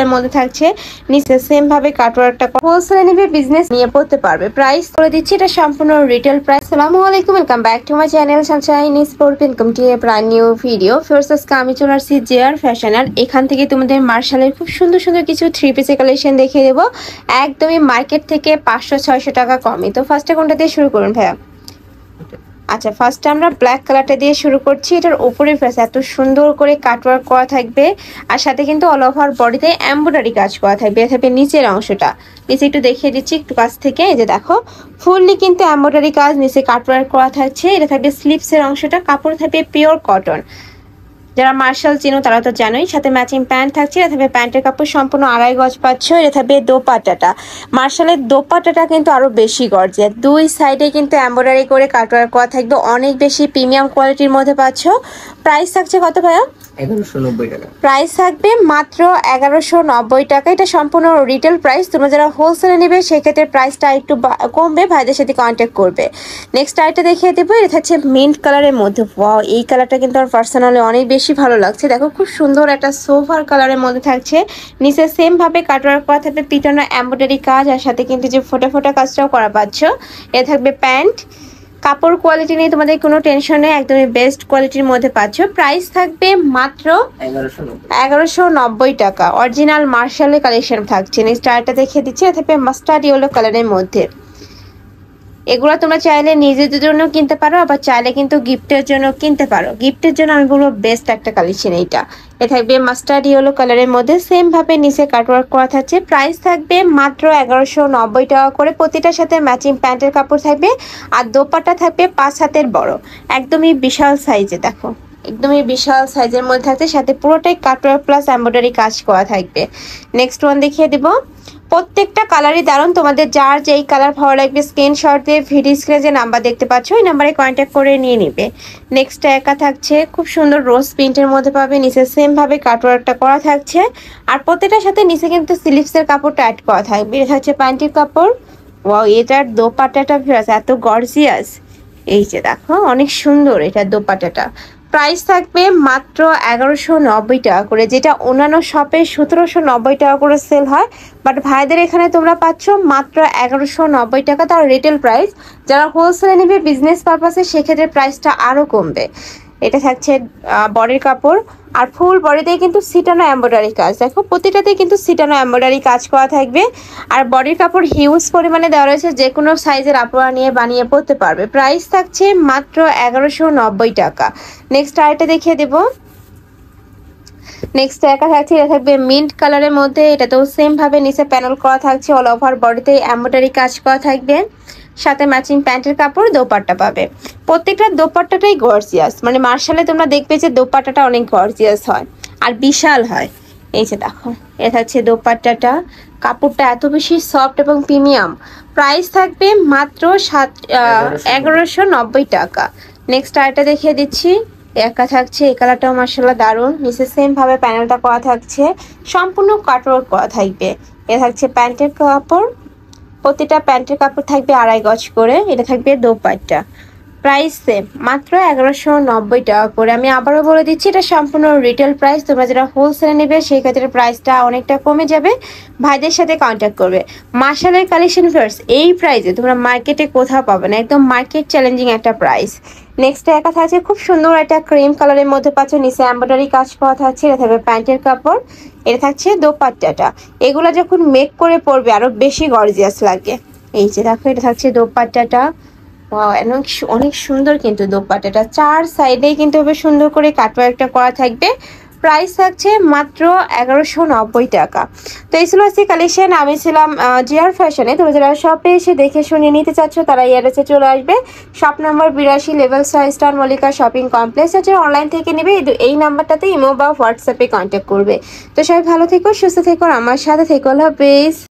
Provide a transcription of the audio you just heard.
এর মধ্যে থাকছে নিচে সেম ভাবে কাটওয়ার্কটা হোলসেলে নিবে বিজনেস নিয়ে পড়তে পারবে। প্রাইস করে দিচ্ছি এটা সম্পূর্ণ রিটেল প্রাইস। আসসালামু আলাইকুম, welcome back to my channel Sunshine sport. Welcome to A brand new video. First আজকে আমি চলে আসছি জেআর ফ্যাশন, আর এখান থেকে তোমাদের মার্শালের খুব সুন্দর সুন্দর কিছু থ্রি পিসের কালেকশন দেখিয়ে দেবো একদমই মার্কেট থেকে 500-600 টাকা কমই। তো ফার্স্টে কোনটা দিয়ে শুরু করুন ভাইয়া? আচ্ছা, ফার্স্টে আমরা ব্ল্যাক কালারটা দিয়ে শুরু করছি। এটার উপরে ফেস এত সুন্দর করে কাটওয়ার্ক করা থাকবে, আর সাথে কিন্তু অল ওভার বডিতে এমব্রয়ডারি কাজ করা থাকবে। এটা থাকবে নিচের অংশটা, নিচে একটু দেখিয়ে দিচ্ছি একটু কাছ থেকে। এই যে দেখো, ফুললি কিন্তু এমব্রয়ডারি কাজ, নিচে কাটওয়ার্ক করা থাকছে। এটা থাকবে স্লিপসের অংশটা, কাপড় থাকবে পিওর কটন। যারা মার্শাল চিনো তারা তো জানোই। সাথে ম্যাচিং প্যান্ট থাকছে। এটা থাকবে প্যান্টের কাপড় সম্পূর্ণ 2.5 গজ পাচ্ছ। এটা থাকবে দোপাট্টাটা, মার্শালের দোপাট্টাটা কিন্তু আরো বেশি গর্জিয়াস। দুই সাইডে কিন্তু এমব্রয়ডারি করে কাটওয়ার্ক করা থাকবে, অনেক বেশি প্রিমিয়াম কোয়ালিটির মধ্যে পাচ্ছ। প্রাইস থাকছে কত ভাইয়া? 1190 টাকা। প্রাইস থাকবে মাত্র 1190 টাকা। এটা সম্পূর্ণ রিটেল প্রাইস। তোমরা যারা হোলসেলে নেবে সেক্ষেত্রে প্রাইসটা একটু কমবে, ভাইদের সাথে কন্ট্যাক্ট করবে। নেক্সট আইটা দেখিয়ে দেবো। এটা থাকছে মিন্ট কালারের মধ্যে। ওয়াও, এই কালারটা কিন্তু আমার পার্সোনালি অনেক বেশি ভালো লাগছে। দেখো, খুব সুন্দর একটা সোফার কালারের মধ্যে থাকছে। নিচে সেম ভাবে কাটওয়ার্ক করা থাকবে, পিটানো এমব্রয়ডারি কাজ, আর সাথে কিন্তু যে ফোটা ফোটা কাজটাও করা পাচ্ছ। এটা থাকবে প্যান্ট। কাপড় কোয়ালিটি নিয়ে তোমাদের কোনো টেনশন নেই, একদমই বেস্ট কোয়ালিটির মধ্যে পাচ্ছ। প্রাইস থাকবে মাত্র 1190 টাকা। অরিজিনাল মার্শালের কালেকশন থাকছে। নেক্সট আরেকটা দেখিয়ে দিচ্ছি। এটা থাকবে মাস্টার্ড ইয়েলো কালারের মধ্যে। এগুলো তোমরা চাইলে নিজেদের জন্য কিনতে পারো, আবার চাইলে কিন্তু গিফটের জন্য কিনতে পারো। গিফটের জন্য আমি বলবো বেস্ট একটা কালেকশন এইটা। এটা থাকবে মাস্টার্ড ইয়েলো কালারের মধ্যে, সেম ভাবে নিচে কাটওয়ার্ক করা থাকছে। প্রাইস থাকবে মাত্র 1190 টাকা করে। প্রতিটার সাথে ম্যাচিং প্যান্টের কাপড় থাকবে, আর দোপাট্টা থাকবে 5 হাতের বড়, একদমই বিশাল সাইজে। দেখো, একদমই বিশাল সাইজের মধ্যে থাকছে, সাথে পুরোটাই কাটওয়ার্ক প্লাস এমব্রয়ডারি কাজ করা থাকবে। নেক্সট ওয়ান দেখিয়ে দেবো। প্রত্যেকটা কালারই দারুণ। তোমাদের যার যেই কালার ভালো লাগবে স্ক্রিনশট দিয়ে ভিডিও স্ক্রিনে যে নাম্বার দেখতে পাচ্ছ ওই নাম্বারে কন্ট্যাক্ট করে নিয়ে নিবে। নেক্সট একা থাকছে খুব সুন্দর রোজ প্রিন্টের মধ্যে পাবে, নিচে সেম ভাবে কাটওয়ার্কটা করা থাকছে, আর প্রত্যেকটার সাথে নিচে কিন্তু স্লিভসের কাপড়টা অ্যাড করা থাকবে। এটা হচ্ছে প্যান্টের কাপড়। ওয়াও, এটার দোপাট্টাটা এত গর্জিয়াস। এই যে দেখো, অনেক সুন্দর এটার দোপাট্টাটা। প্রাইস থাকবে মাত্র 1190 টাকা করে, যেটা অন্যান্য শপে 1790 টাকা করে সেল হয়, বাট ভাইদের এখানে তোমরা পাচ্ছ মাত্র 1190 টাকা, তার রিটেল প্রাইস। যারা হোলসেলে নেবে বিজনেস পারপাসে সেক্ষেত্রে প্রাইসটা আরও কমবে। এটা থাকছে বডির কাপড়, আর ফুল বডিতে কিন্তু সিটানো এমব্রয়ডারি কাজ। দেখো, প্রতিটাতে কিন্তু সিটানো এমব্রয়ডারি কাজ করা থাকবে, আর বডির কাপড় হিউজ পরিমাণে দেওয়া রয়েছে, যে কোনো সাইজের আপুরা নিয়ে বানিয়ে পরতে পারবে। প্রাইস থাকছে মাত্র 1190 টাকা। নেক্সট আরেকটা দেখিয়ে দেবো। নেক্সট একা থাকছে, এটা থাকবে মিন্ট কালারের মধ্যে। এটাতেও সেম ভাবে নিচে প্যানেল করা থাকছে, অল ওভার বডিতে এমব্রয়ডারি কাজ করা থাকবে, সাথে ম্যাচিং প্যান্টের কাপড়, দোপাট্টা পাবে। প্রত্যেকটা দোপাট্টাটাই গর্জিয়াস, মানে মার্শালে তোমরা দেখবে যে দোপাট্টাটা অনেক গর্জিয়াস হয় আর বিশাল হয়। এই যে দেখো, এটা হচ্ছে দোপাট্টাটা, কাপড়টা এত বেশি সফট এবং প্রিমিয়াম। প্রাইস থাকবে মাত্র 1190 টাকা। নেক্সট আরেকটা দেখিয়ে দিচ্ছি। একা থাকছে, এই কালারটাও মার্শাল্লাহ দারুণ। নিচে সেম ভাবে প্যানেলটা করা থাকছে, সম্পূর্ণ কাটওয়ার্ক করা থাকবে। এটা থাকছে প্যান্টের কাপড়, প্রতিটা প্যান্টের কাপড় থাকবে 2.5 গজ করে। এটা থাকবে দোপাট্টা। প্রাইস সেম মাত্র 1190 টাকা করে। আমি আবারও বলে দিচ্ছি, এটা সম্পূর্ণ রিটেল প্রাইস। তোমরা যারা হোলসেলে নেবে সেই ক্ষেত্রে প্রাইসটা অনেকটা কমে যাবে, ভাইদের সাথে কন্ট্যাক্ট করবে। মার্শালের কালেকশন ফার্স্ট এই প্রাইসে তোমরা মার্কেটে কোথাও পাবে না, একদম মার্কেট চ্যালেঞ্জিং একটা প্রাইস। নেক্সট একা থাকছে খুব সুন্দর একটা ক্রিম কালারের মধ্যে পাচ্ছ, নিচে এমব্রয়ডারি কাজ করা থাকছে। এটা থাকবে প্যান্টের কাপড়, এটা থাকছে দোপাট্টাটা। এগুলো যখন মেক করে পরবে আরো বেশি গর্জিয়াস লাগে। এই যে দেখো, এটা থাকছে দোপাট্টাটা। অনেক সুন্দর কিন্তু দোপাট্টাটা, 4 সাইডেই কিন্তু সুন্দর করে কাটওয়ার্কটা করা থাকবে। প্রাইস থাকছে মাত্র 1190 টাকা। তো এই ছিল আজকে কালেকশন। আমি ছিলাম জিআর ফ্যাশনে। তোমরা যারা শপে এসে দেখে শুনে নিতে চাচ্ছ তারা এয়ারএসে চলে আসবে। Shop number 82, level 6, star Mallika shopping complex. আছে অনলাইন থেকে নেবে এই নাম্বারটাতে ইমো বা হোয়াটসঅ্যাপে কন্ট্যাক্ট করবে। তো সবাই ভালো থেকো, সুস্থ থেকো, আমার সাথে থেকো। আল্লাহ হাফেজ।